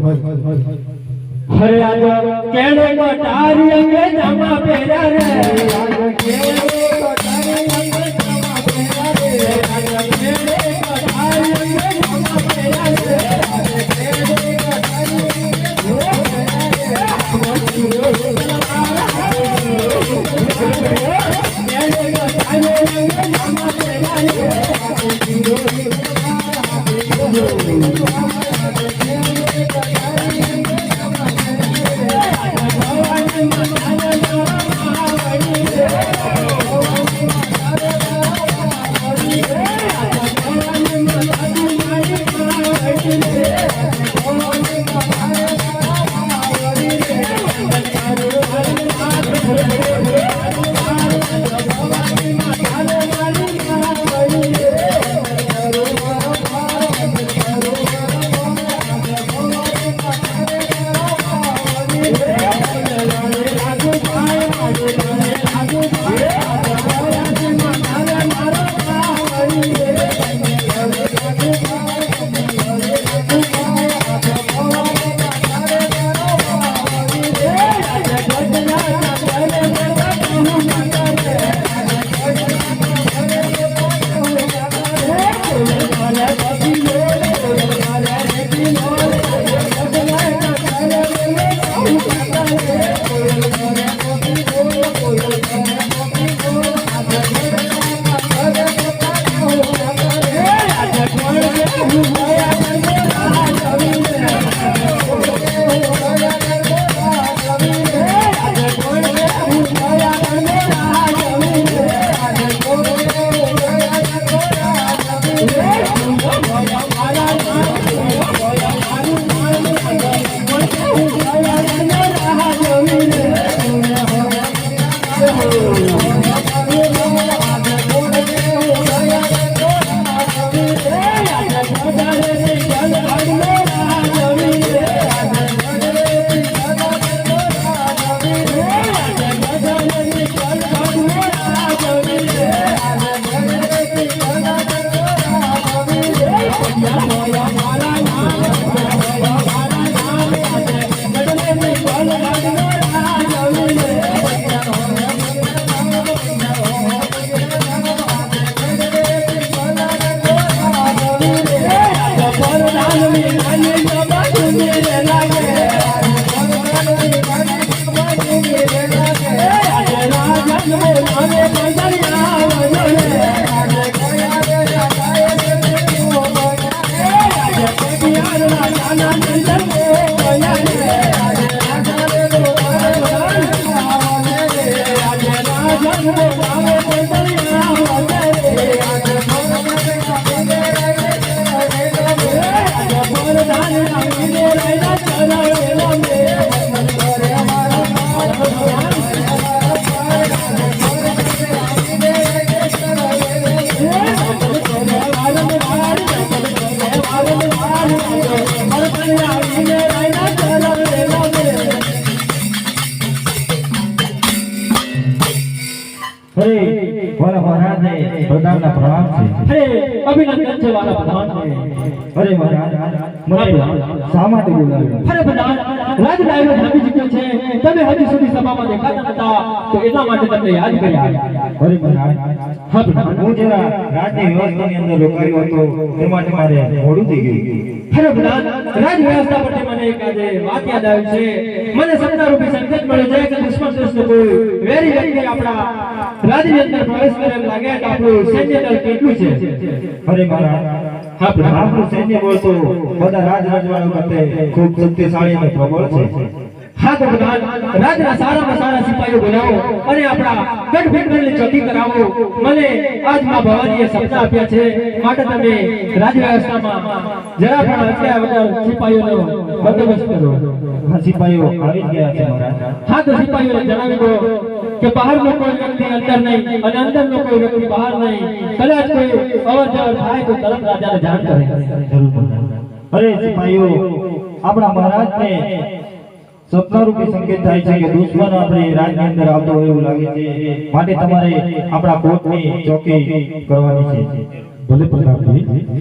हरे आज केड़े कटारी अंगे जमा पेरा रे आज केड़े कटारी अंगे जमा पेरा रे आज केड़े कटारी अंगे जमा पेरा रे आज केड़े कटारी वाला महाराज ने प्रधान ना प्रणाम छे अभिनंदन छे वाला प्रधान ने अरे महाराज મને શા માટે બોલાવ્યો અરે પ્રધાન રાજ ડાયરો ભાગી ચૂક્યો છે તમે હજી સુધી સભામાં દેખાતા નતા તો એટલા માટે તમને યાદ કર્યા અરે મહારાજ હા પ્રધાન હું જરા રાજની વ્યવસ્થાની અંદર રોકાયો હતો તે માટે મારે મોડું થઈ ગયું અરે પ્રધાન રાજ વ્યવસ્થા પર મને એક આજે વાત યાદ આવી છે મને સત્તા રૂપી સંકેત મળ્યો છે કે દુશ્મન દેશનો કોઈ વેરી વ્યક્તિ આપણા રાજની અંદર પ્રવેશ કરે એમ લાગે કે આપણું સૈન્ય દળ કેટલું છે અરે મહારાજ હા પ્રધાન આપણું સૈન્ય બળ તો બધા રાજવાળો કરતે ખૂબ શક્તિશાળી અને પ્રબળ છે હા તો પ્રધાન રાજના સારામાં સારા સિપાહીઓ બોલાવો અને આપણા ગઢ ચોકી કરાવો મને આજ માં ભવાનીએ સપના આપ્યા છે માટે તમે રાજ વ્યવસ્થામાં જરા પણ અટક્યા વગર સિપાહીઓનો બંદોબસ્ત કરો હા સિપાહીઓ આવી ગયા છે મહારાજ હા તો સિપાહીઓને જણાવી દો કે બહારનો કોઈ વ્યક્તિ અંદર નહીં અને અંદરનો કોઈ વ્યક્તિ બહાર નહીં કદાચ કોઈ અવર જવર થાય તો તરત રાજાને જાણ કરે જરૂર અરે સિપાહીઓ આપણા મહારાજને સપના રૂપી સંકેત થાય છે કે દુશ્મન આપણી રાજની અંદર આવતો હોય એવું લાગે છે માટે તમારે આપણા કોટની ચોકી કરવાની છે ભલે પ્રતાપજી